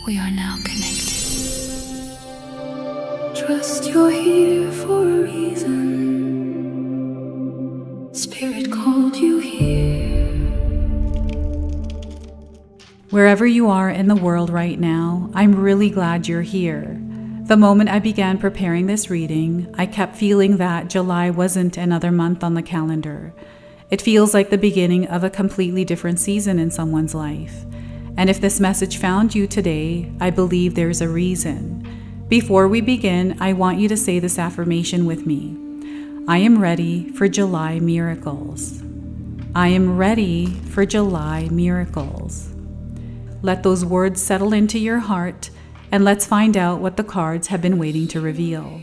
We are now connected. Trust you're here for a reason. Spirit called you here. Wherever you are in the world right now, I'm really glad you're here. The moment I began preparing this reading, I kept feeling that July wasn't another month on the calendar. It feels like the beginning of a completely different season in someone's life. And if this message found you today, I believe there's a reason. Before we begin, I want you to say this affirmation with me. I am ready for July miracles. I am ready for July miracles. Let those words settle into your heart, and let's find out what the cards have been waiting to reveal.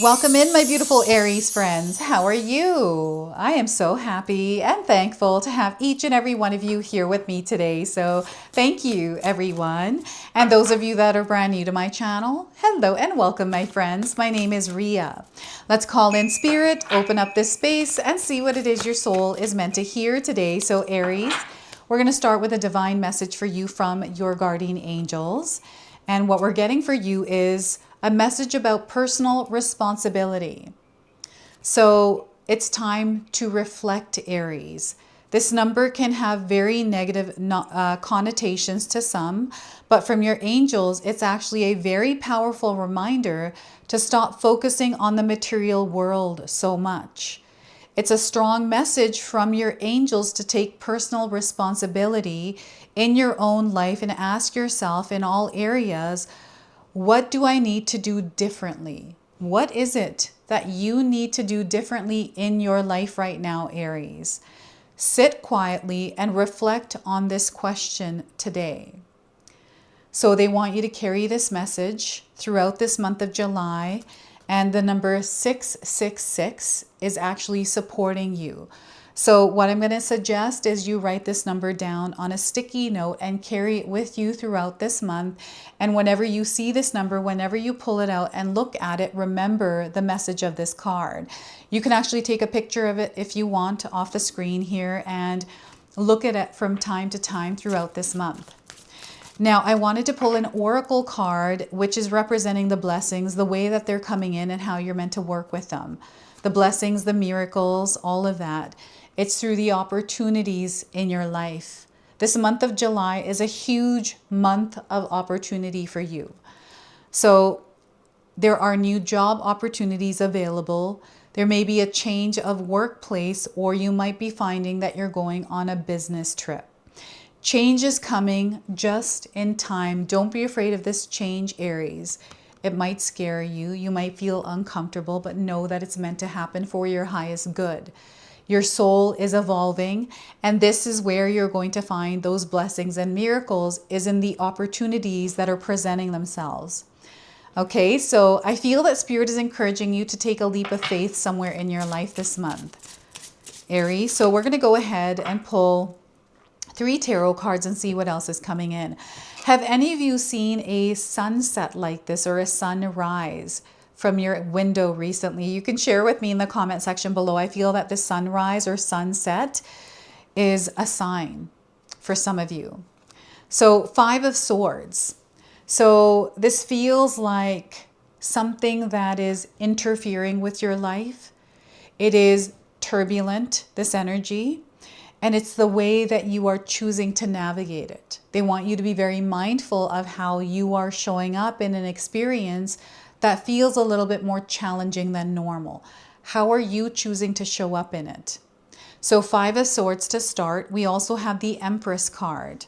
Welcome in, my beautiful Aries friends. How are you? I am so happy and thankful to have each and every one of you here with me today. So thank you, everyone. And those of you that are brand new to my channel, hello and welcome, my friends. My name is Ria. Let's call in spirit, open up this space, and see what it is your soul is meant to hear today. So Aries, we're going to start with a divine message for you from your guardian angels. And what we're getting for you is a message about personal responsibility. So it's time to reflect, Aries. This number can have very negative connotations to some, but from your angels, it's actually a very powerful reminder to stop focusing on the material world so much. It's a strong message from your angels to take personal responsibility in your own life and ask yourself in all areas, what do I need to do differently? What is it that you need to do differently in your life right now, Aries? Sit quietly and reflect on this question today. So they want you to carry this message throughout this month of July, and the number 666 is actually supporting you. So what I'm going to suggest is you write this number down on a sticky note and carry it with you throughout this month. And whenever you see this number, whenever you pull it out and look at it, remember the message of this card. You can actually take a picture of it if you want off the screen here and look at it from time to time throughout this month. Now, I wanted to pull an oracle card, which is representing the blessings, the way that they're coming in and how you're meant to work with them. The blessings, the miracles, all of that. It's through the opportunities in your life. This month of July is a huge month of opportunity for you. So there are new job opportunities available. There may be a change of workplace, or you might be finding that you're going on a business trip. Change is coming just in time. Don't be afraid of this change, Aries. It might scare you. You might feel uncomfortable, but know that it's meant to happen for your highest good. Your soul is evolving, and this is where you're going to find those blessings and miracles, is in the opportunities that are presenting themselves. Okay, so I feel that Spirit is encouraging you to take a leap of faith somewhere in your life this month, Aries. So we're going to go ahead and pull 3 tarot cards and see what else is coming in. Have any of you seen a sunset like this or a sunrise from your window recently? You can share with me in the comment section below. I feel that the sunrise or sunset is a sign for some of you. So 5 of Swords. So this feels like something that is interfering with your life. It is turbulent, this energy. And it's the way that you are choosing to navigate it. They want you to be very mindful of how you are showing up in an experience that feels a little bit more challenging than normal. How are you choosing to show up in it? So 5 of Swords to start. We also have the Empress card.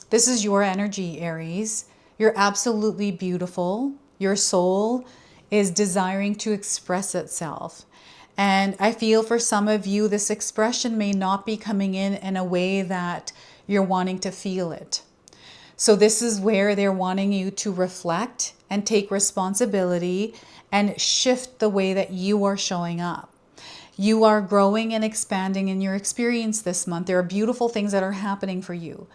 This is your energy, Aries. You're absolutely beautiful. Your soul is desiring to express itself. And I feel for some of you, this expression may not be coming in a way that you're wanting to feel it. So this is where they're wanting you to reflect and take responsibility and shift the way that you are showing up. You are growing and expanding in your experience this month. There are beautiful things that are happening for you.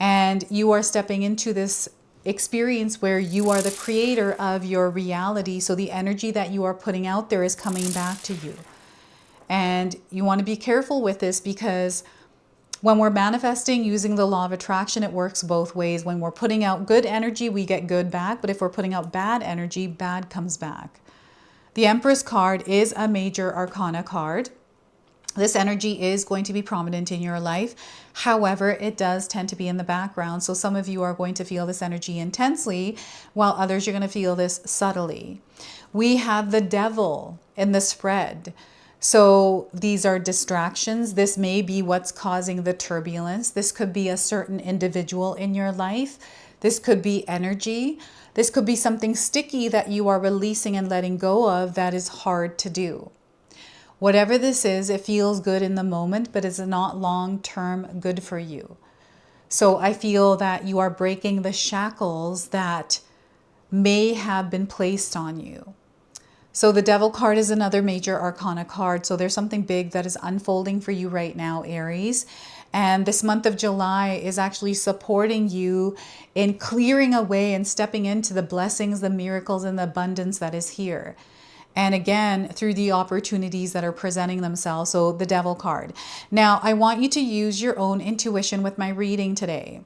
And you are stepping into this experience where you are the creator of your reality. So the energy that you are putting out there is coming back to you. And you want to be careful with this, because When we're manifesting using the law of attraction, it works both ways. When we're putting out good energy, we get good back. But if we're putting out bad energy, bad comes back. The Empress card is a major arcana card. This energy is going to be prominent in your life. However, it does tend to be in the background. So some of you are going to feel this energy intensely, while others are going to feel this subtly. We have the Devil in the spread. So these are distractions. This may be what's causing the turbulence. This could be a certain individual in your life. This could be energy. This could be something sticky that you are releasing and letting go of that is hard to do. Whatever this is, it feels good in the moment, but it's not long-term good for you. So I feel that you are breaking the shackles that may have been placed on you. So the Devil card is another major arcana card. So there's something big that is unfolding for you right now, Aries. And this month of July is actually supporting you in clearing away and stepping into the blessings, the miracles, and the abundance that is here. And again, through the opportunities that are presenting themselves. So the Devil card. Now, I want you to use your own intuition with my reading today.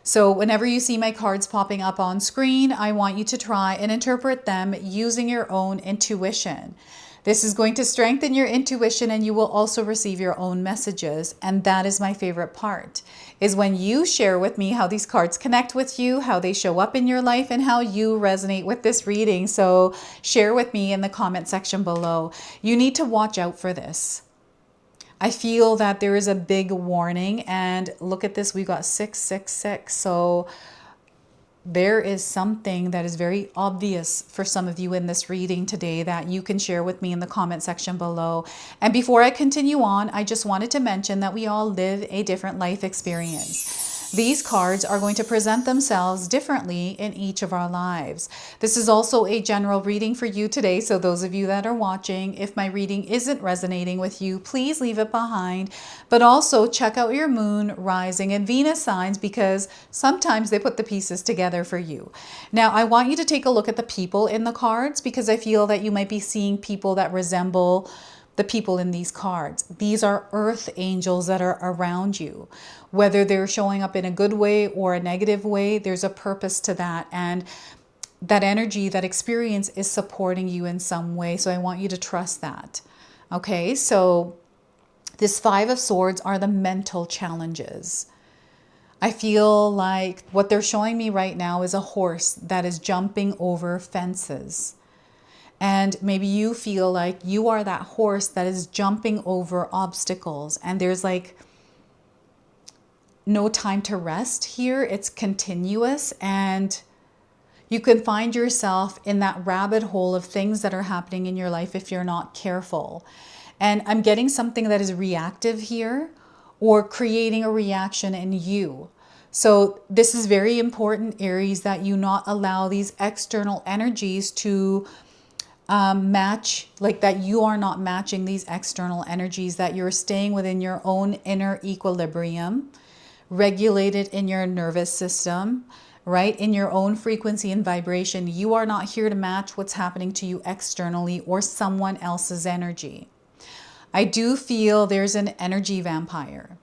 So whenever you see my cards popping up on screen, I want you to try and interpret them using your own intuition. This is going to strengthen your intuition, and you will also receive your own messages. And that is my favorite part, is when you share with me how these cards connect with you, how they show up in your life, and how you resonate with this reading. So share with me in the comment section below. You need to watch out for this. I feel that there is a big warning, and look at this, we got 666. So there is something that is very obvious for some of you in this reading today that you can share with me in the comment section below. And before I continue on, I just wanted to mention that we all live a different life experience. These cards are going to present themselves differently in each of our lives. This is also a general reading for you today. So those of you that are watching, if my reading isn't resonating with you, please leave it behind. But also check out your moon, rising, and Venus signs, because sometimes they put the pieces together for you. Now, I want you to take a look at the people in the cards, because I feel that you might be seeing people that resemble the people in these cards. These are earth angels that are around you. Whether they're showing up in a good way or a negative way, there's a purpose to that. And that energy, that experience is supporting you in some way. So I want you to trust that. Okay, so this Five of Swords are the mental challenges. I feel like what they're showing me right now is a horse that is jumping over fences. And maybe you feel like you are that horse that is jumping over obstacles, and there's like no time to rest here. It's continuous, and you can find yourself in that rabbit hole of things that are happening in your life if you're not careful. And I'm getting something that is reactive here, or creating a reaction in you. So this is very important, Aries, that you not allow these external energies to match, like that you are not matching these external energies, that you're staying within your own inner equilibrium, regulated in your nervous system, right? In your own frequency and vibration. You are not here to match what's happening to you externally or someone else's energy. I do feel there's an energy vampire.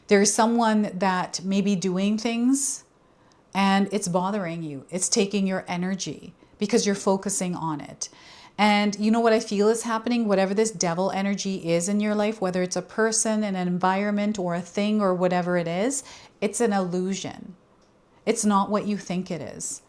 There's someone that may be doing things and it's bothering you. It's taking your energy because you're focusing on it. And you know what I feel is happening? Whatever this devil energy is in your life, whether it's a person, an environment, or a thing, or whatever it is, it's an illusion. It's not what you think it is.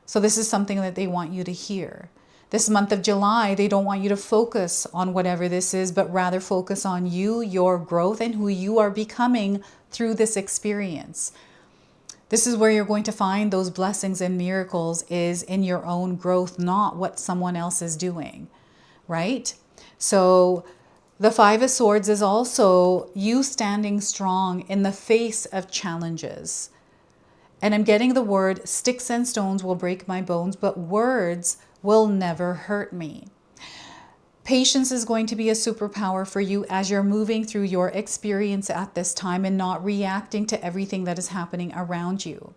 So this is something that they want you to hear. This month of July, they don't want you to focus on whatever this is, but rather focus on you, your growth, and who you are becoming through this experience. This is where you're going to find those blessings and miracles, is in your own growth, not what someone else is doing, right? So the Five of Swords is also you standing strong in the face of challenges. And I'm getting the word, sticks and stones will break my bones, but words will never hurt me. Patience is going to be a superpower for you as you're moving through your experience at this time and not reacting to everything that is happening around you.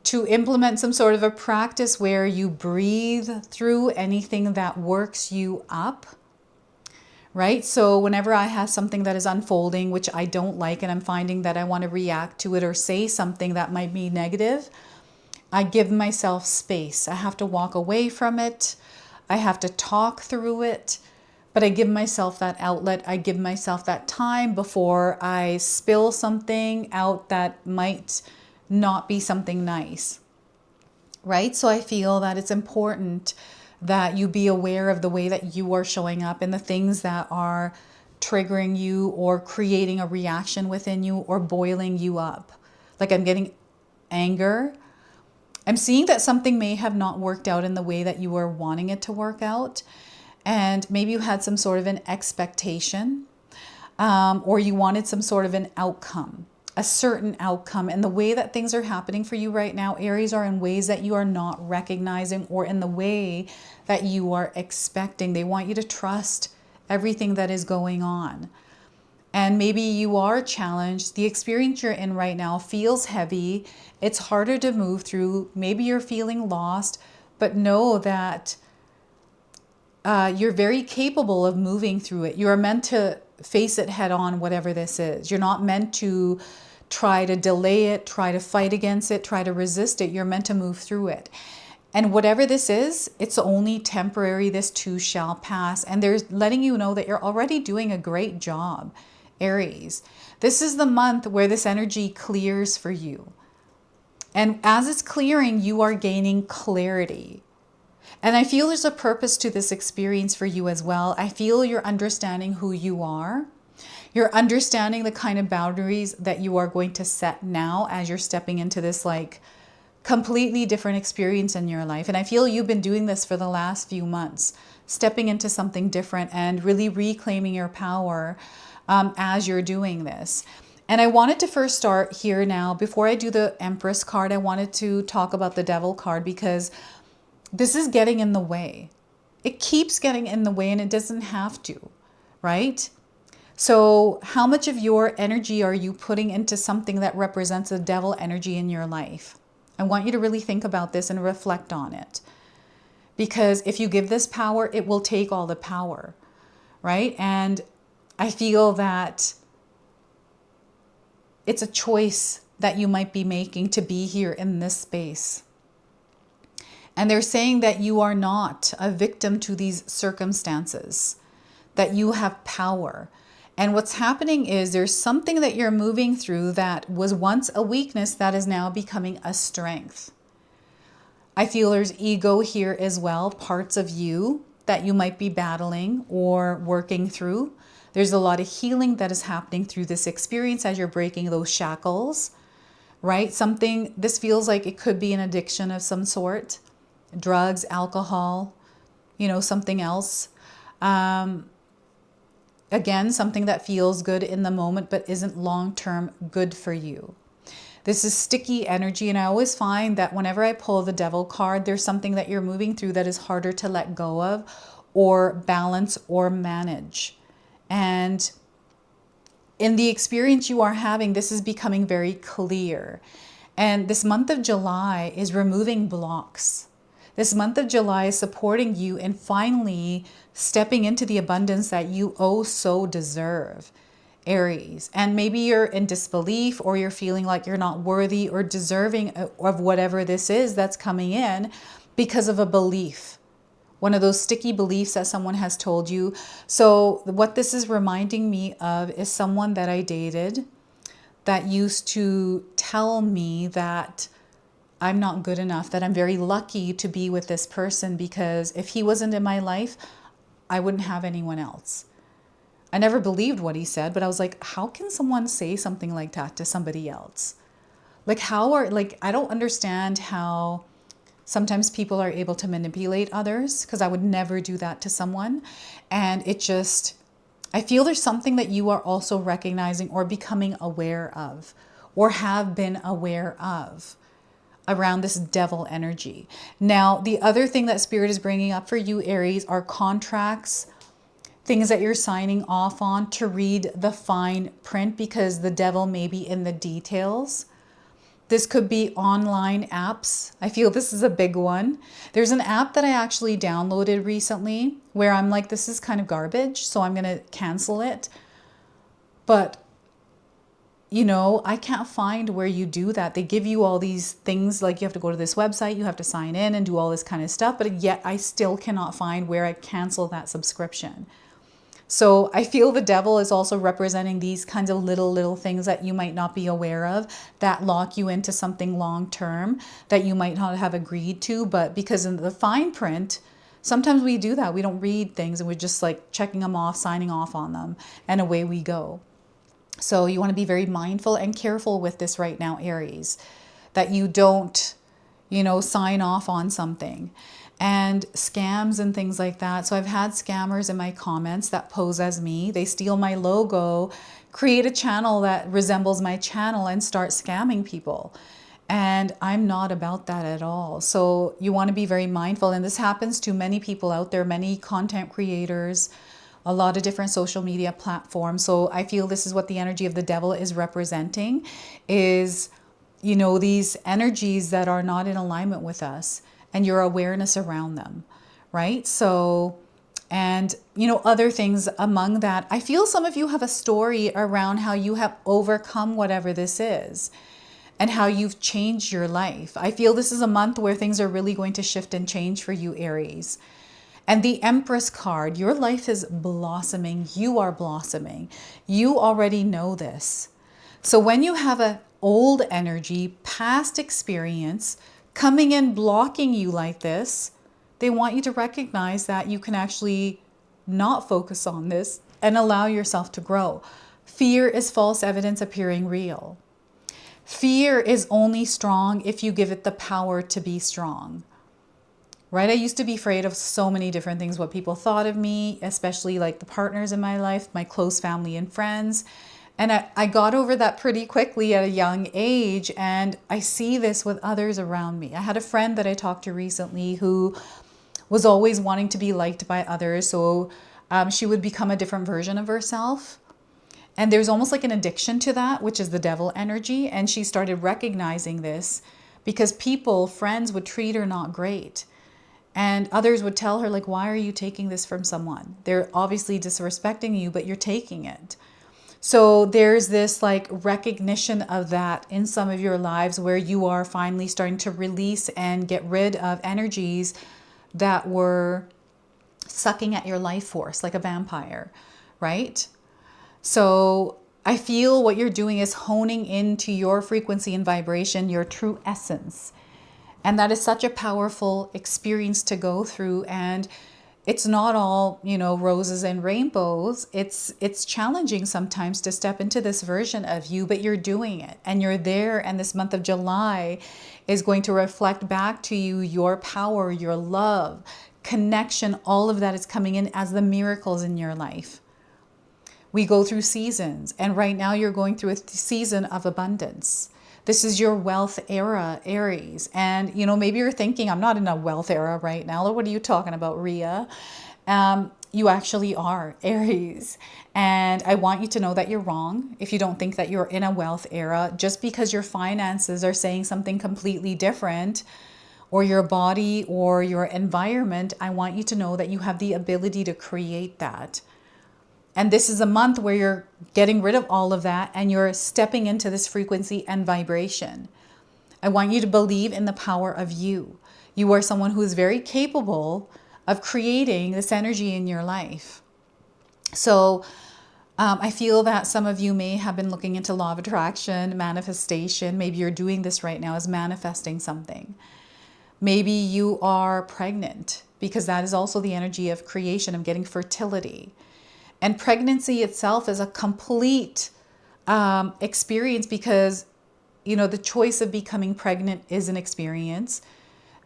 To implement some sort of a practice where you breathe through anything that works you up, right? So whenever I have something that is unfolding, which I don't like, and I'm finding that I want to react to it or say something that might be negative, I give myself space. I have to walk away from it. I have to talk through it, but I give myself that outlet. I give myself that time before I spill something out that might not be something nice, right? So I feel that it's important that you be aware of the way that you are showing up and the things that are triggering you or creating a reaction within you or boiling you up. Like I'm getting anger. I'm seeing that something may have not worked out in the way that you were wanting it to work out. And maybe you had some sort of an expectation, or you wanted some sort of an outcome, a certain outcome. And the way that things are happening for you right now, Aries, are in ways that you are not recognizing or in the way that you are expecting. They want you to trust everything that is going on. And maybe you are challenged. The experience you're in right now feels heavy. It's harder to move through. Maybe you're feeling lost, but know that you're very capable of moving through it. You're meant to face it head on, whatever this is. You're not meant to try to delay it, try to fight against it, try to resist it. You're meant to move through it. And whatever this is, it's only temporary. This too shall pass. And they're letting you know that you're already doing a great job, Aries. This is the month where this energy clears for you. And as it's clearing, you are gaining clarity. And I feel there's a purpose to this experience for you as well. I feel you're understanding who you are. You're understanding the kind of boundaries that you are going to set now as you're stepping into this like completely different experience in your life. And I feel you've been doing this for the last few months, stepping into something different and really reclaiming your power as you're doing this. And I wanted to first start here now. Before I do the Empress card, I wanted to talk about the Devil card because this is getting in the way. It keeps getting in the way and it doesn't have to, right? So how much of your energy are you putting into something that represents the devil energy in your life? I want you to really think about this and reflect on it. Because if you give this power, it will take all the power, right? And I feel that it's a choice that you might be making to be here in this space. And they're saying that you are not a victim to these circumstances, that you have power. And what's happening is there's something that you're moving through that was once a weakness that is now becoming a strength. I feel there's ego here as well, parts of you that you might be battling or working through. There's a lot of healing that is happening through this experience as you're breaking those shackles, right? This feels like it could be an addiction of some sort, drugs, alcohol, something else. Again, something that feels good in the moment, but isn't long-term good for you. This is sticky energy. And I always find that whenever I pull the Devil card, there's something that you're moving through that is harder to let go of or balance or manage. And in the experience you are having, this is becoming very clear. And this month of July is removing blocks. This month of July is supporting you in finally stepping into the abundance that you so deserve, Aries. And maybe you're in disbelief or you're feeling like you're not worthy or deserving of whatever this is that's coming in because of a belief. One of those sticky beliefs that someone has told you. So what this is reminding me of is someone that I dated that used to tell me that I'm not good enough, that I'm very lucky to be with this person because if he wasn't in my life, I wouldn't have anyone else. I never believed what he said, but I was like, how can someone say something like that to somebody else? I don't understand how sometimes people are able to manipulate others because I would never do that to someone. And I feel there's something that you are also recognizing or becoming aware of or have been aware of around this devil energy. Now, the other thing that Spirit is bringing up for you, Aries, are contracts, things that you're signing off on to read the fine print because the devil may be in the details. This could be online apps. I feel this is a big one. There's an app that I actually downloaded recently where I'm like, this is kind of garbage, so I'm going to cancel it. But I can't find where you do that. They give you all these things, like you have to go to this website, you have to sign in and do all this kind of stuff, but yet I still cannot find where I cancel that subscription. So I feel the devil is also representing these kinds of little things that you might not be aware of that lock you into something long term that you might not have agreed to, but because in the fine print, sometimes we do that. We don't read things and we're just like checking them off, signing off on them, and away we go. So you want to be very mindful and careful with this right now, Aries, that you don't, sign off on something. And scams and things like that. So I've had scammers in my comments that pose as me. They steal my logo, create a channel that resembles my channel and start scamming people. And I'm not about that at all. So you want to be very mindful. And this happens to many people out there, many content creators, a lot of different social media platforms. So I feel this is what the energy of the devil is representing is, these energies that are not in alignment with us and your awareness around them, right? So, and, other things among that, I feel some of you have a story around how you have overcome whatever this is and how you've changed your life. I feel this is a month where things are really going to shift and change for you, Aries. And the Empress card, your life is blossoming. You are blossoming. You already know this. So when you have an old energy, past experience coming in, blocking you like this, they want you to recognize that you can actually not focus on this and allow yourself to grow. Fear is false evidence appearing real. Fear is only strong if you give it the power to be strong. Right? I used to be afraid of so many different things, what people thought of me, especially like the partners in my life, my close family and friends. And I got over that pretty quickly at a young age. And I see this with others around me. I had a friend that I talked to recently who was always wanting to be liked by others. So she would become a different version of herself. And there's almost like an addiction to that, which is the devil energy. And she started recognizing this because people, friends would treat her not great. And others would tell her, like, why are you taking this from someone? They're obviously disrespecting you, but you're taking it. So there's this like recognition of that in some of your lives where you are finally starting to release and get rid of energies that were sucking at your life force like a vampire, right? So I feel what you're doing is honing into your frequency and vibration, your true essence. And that is such a powerful experience to go through. And it's not all, roses and rainbows. It's challenging sometimes to step into this version of you, but you're doing it and you're there. And this month of July is going to reflect back to you your power, your love, connection. All of that is coming in as the miracles in your life. We go through seasons, and right now you're going through a season of abundance. This is your wealth era, Aries. And, maybe you're thinking, I'm not in a wealth era right now. What are you talking about, Rhea? You actually are, Aries. And I want you to know that you're wrong if you don't think that you're in a wealth era. Just because your finances are saying something completely different, or your body or your environment, I want you to know that you have the ability to create that. And this is a month where you're getting rid of all of that and you're stepping into this frequency and vibration. I want you to believe in the power of you. You are someone who is very capable of creating this energy in your life. So I feel that some of you may have been looking into law of attraction, manifestation. Maybe you're doing this right now as manifesting something. Maybe you are pregnant because that is also the energy of creation, of getting fertility. And pregnancy itself is a complete experience because, the choice of becoming pregnant is an experience.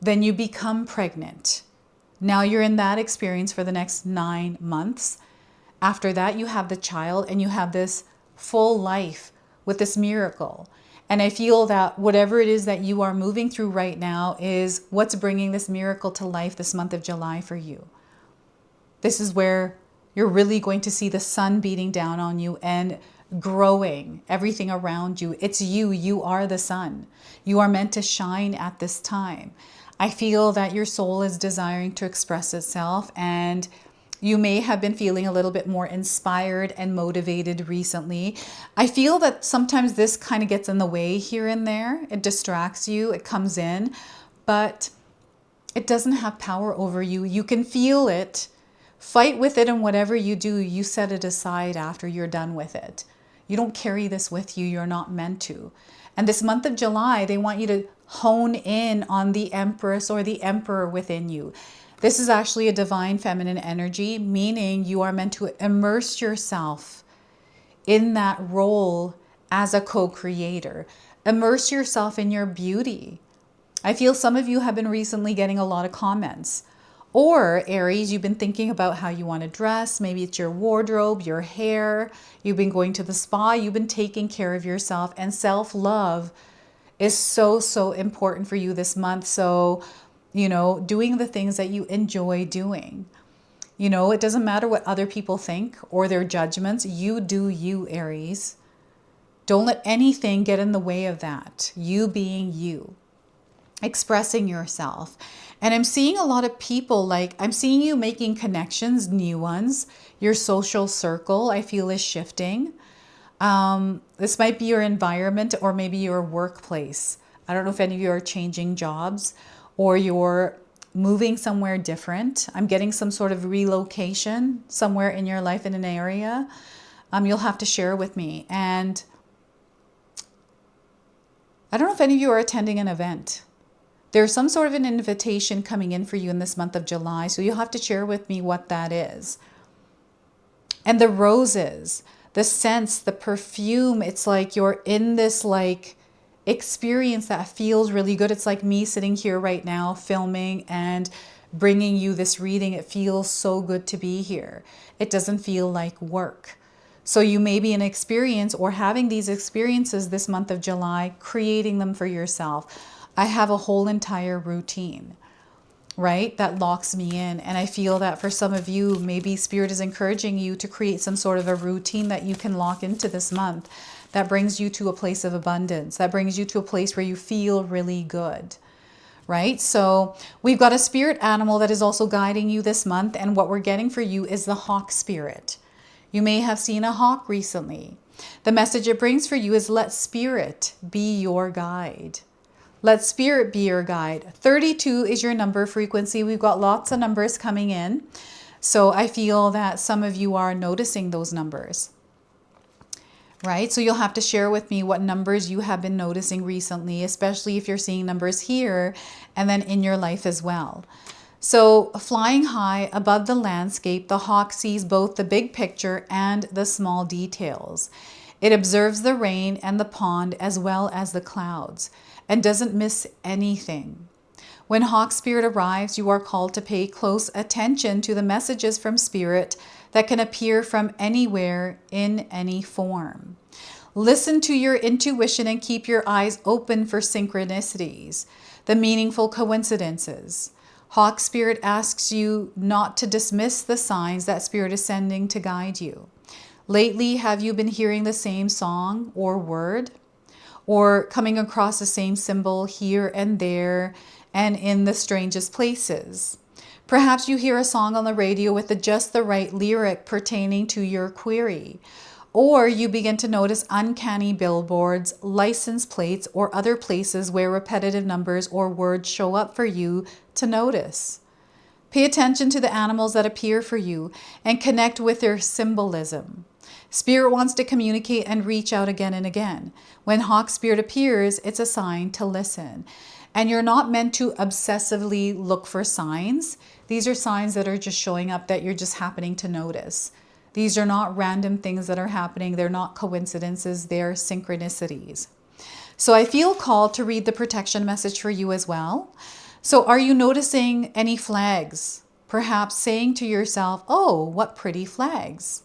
Then you become pregnant. Now you're in that experience for the next 9 months. After that, you have the child and you have this full life with this miracle. And I feel that whatever it is that you are moving through right now is what's bringing this miracle to life this month of July for you. This is where you're really going to see the sun beating down on you and growing everything around you. It's you. You are the sun. You are meant to shine at this time. I feel that your soul is desiring to express itself, and you may have been feeling a little bit more inspired and motivated recently. I feel that sometimes this kind of gets in the way here and there. It distracts you, it comes in, but it doesn't have power over you. You can feel it, fight with it, and whatever you do, you set it aside after you're done with it. You don't carry this with you. You're not meant to. And this month of July, they want you to hone in on the Empress or the Emperor within you. This is actually a divine feminine energy, meaning you are meant to immerse yourself in that role as a co-creator. Immerse yourself in your beauty. I feel some of you have been recently getting a lot of comments. Or Aries, you've been thinking about how you want to dress. Maybe it's your wardrobe, your hair. You've been going to the spa. You've been taking care of yourself. And self-love is so, so important for you this month. So, doing the things that you enjoy doing. It doesn't matter what other people think or their judgments. You do you, Aries. Don't let anything get in the way of that. You being you. Expressing yourself. And I'm seeing a lot of people, I'm seeing you making connections, new ones. Your social circle, I feel, is shifting. This might be your environment or maybe your workplace. I don't know if any of you are changing jobs or you're moving somewhere different. I'm getting some sort of relocation somewhere in your life in an area. You'll have to share with me. And I don't know if any of you are attending an event. There's some sort of an invitation coming in for you in this month of July. So you'll have to share with me what that is. And the roses, the scents, the perfume, it's like you're in this experience that feels really good. It's like me sitting here right now filming and bringing you this reading. It feels so good to be here. It doesn't feel like work. So you may be in an experience or having these experiences this month of July, creating them for yourself. I have a whole entire routine, right, that locks me in. And I feel that for some of you, maybe Spirit is encouraging you to create some sort of a routine that you can lock into this month that brings you to a place of abundance, that brings you to a place where you feel really good, right? So we've got a spirit animal that is also guiding you this month. And what we're getting for you is the hawk spirit. You may have seen a hawk recently. The message it brings for you is let spirit be your guide. Let spirit be your guide. 32 is your number frequency. We've got lots of numbers coming in. So I feel that some of you are noticing those numbers, right? So you'll have to share with me what numbers you have been noticing recently, especially if you're seeing numbers here and then in your life as well. So flying high above the landscape, the hawk sees both the big picture and the small details. It observes the rain and the pond as well as the clouds, and doesn't miss anything. When hawk spirit arrives, you are called to pay close attention to the messages from spirit that can appear from anywhere in any form. Listen to your intuition and keep your eyes open for synchronicities, the meaningful coincidences. Hawk spirit asks you not to dismiss the signs that spirit is sending to guide you. Lately, have you been hearing the same song or word? Or coming across the same symbol here and there and in the strangest places? Perhaps you hear a song on the radio with just the right lyric pertaining to your query. Or you begin to notice uncanny billboards, license plates, or other places where repetitive numbers or words show up for you to notice. Pay attention to the animals that appear for you and connect with their symbolism. Spirit wants to communicate and reach out again and again. When hawk spirit appears, it's a sign to listen. And you're not meant to obsessively look for signs. These are signs that are just showing up that you're just happening to notice. These are not random things that are happening. They're not coincidences. They're synchronicities. So I feel called to read the protection message for you as well. So are you noticing any flags? Perhaps saying to yourself, oh, what pretty flags,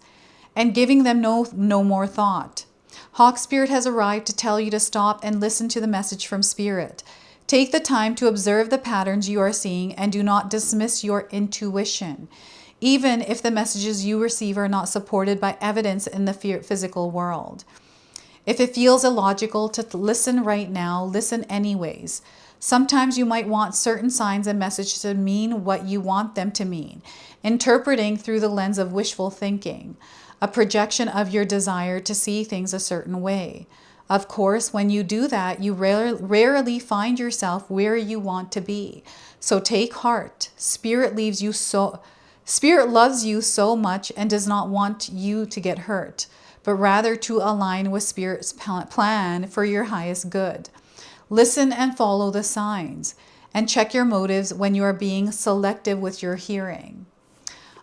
and giving them no more thought. Hawk Spirit has arrived to tell you to stop and listen to the message from Spirit. Take the time to observe the patterns you are seeing and do not dismiss your intuition. even if the messages you receive are not supported by evidence in the physical world. If it feels illogical to listen right now, listen anyways. Sometimes you might want certain signs and messages to mean what you want them to mean, interpreting through the lens of wishful thinking, a projection of your desire to see things a certain way. Of course, when you do that, you rarely find yourself where you want to be. So take heart. Spirit loves you so much and does not want you to get hurt, but rather to align with Spirit's plan for your highest good. Listen and follow the signs, and check your motives when you are being selective with your hearing.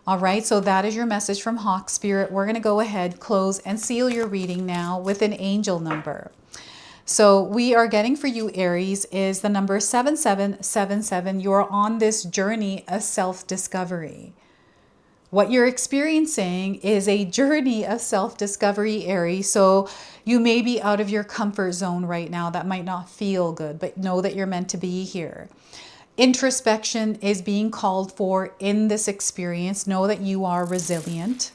All right, so that is your message from Hawk Spirit. We're going to go ahead, close, and seal your reading now with an angel number. So we are getting for you, Aries, is the number 7777. You're on this journey of self-discovery. What you're experiencing is a journey of self-discovery, Aries. So you may be out of your comfort zone right now. That might not feel good, but know that you're meant to be here. Introspection is being called for in this experience. Know that you are resilient.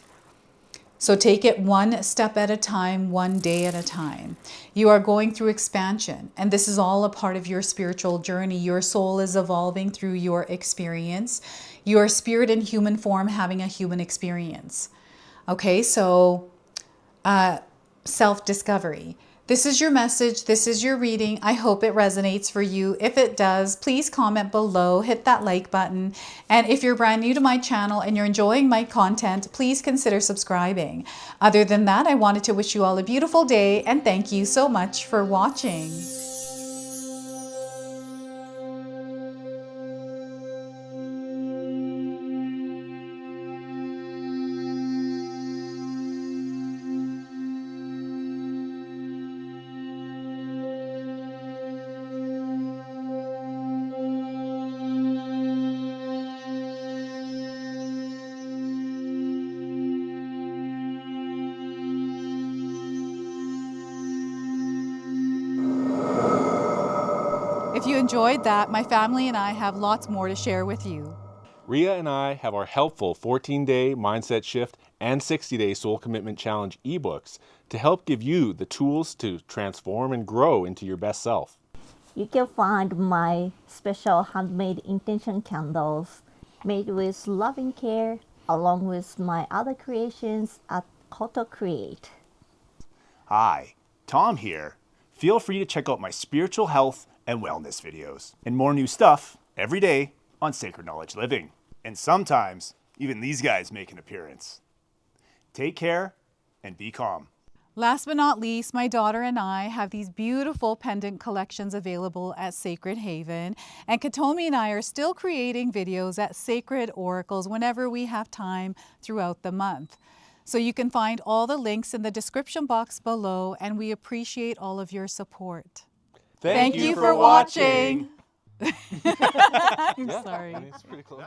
So take it one step at a time, one day at a time. You are going through expansion, and this is all a part of your spiritual journey. Your soul is evolving through your experience. Your spirit in human form having a human experience. Okay, so self-discovery. This is your message. This is your reading. I hope it resonates for you. If it does, please comment below, hit that like button. And if you're brand new to my channel and you're enjoying my content, please consider subscribing. Other than that, I wanted to wish you all a beautiful day and thank you so much for watching. If you enjoyed that, my family and I have lots more to share with you. Ria and I have our helpful 14-day mindset shift and 60-day soul commitment challenge ebooks to help give you the tools to transform and grow into your best self. You can find my special handmade intention candles made with loving care along with my other creations at Koto Create. Hi, Tom here. Feel free to check out my spiritual health and wellness videos and more new stuff every day on Sacred Knowledge Living. And sometimes even these guys make an appearance. Take care and be calm. Last but not least, my daughter and I have these beautiful pendant collections available at Sacred Haven. And Katomi and I are still creating videos at Sacred Oracles whenever we have time throughout the month. So you can find all the links in the description box below, and we appreciate all of your support. Thank you for watching. I'm sorry. It's pretty close.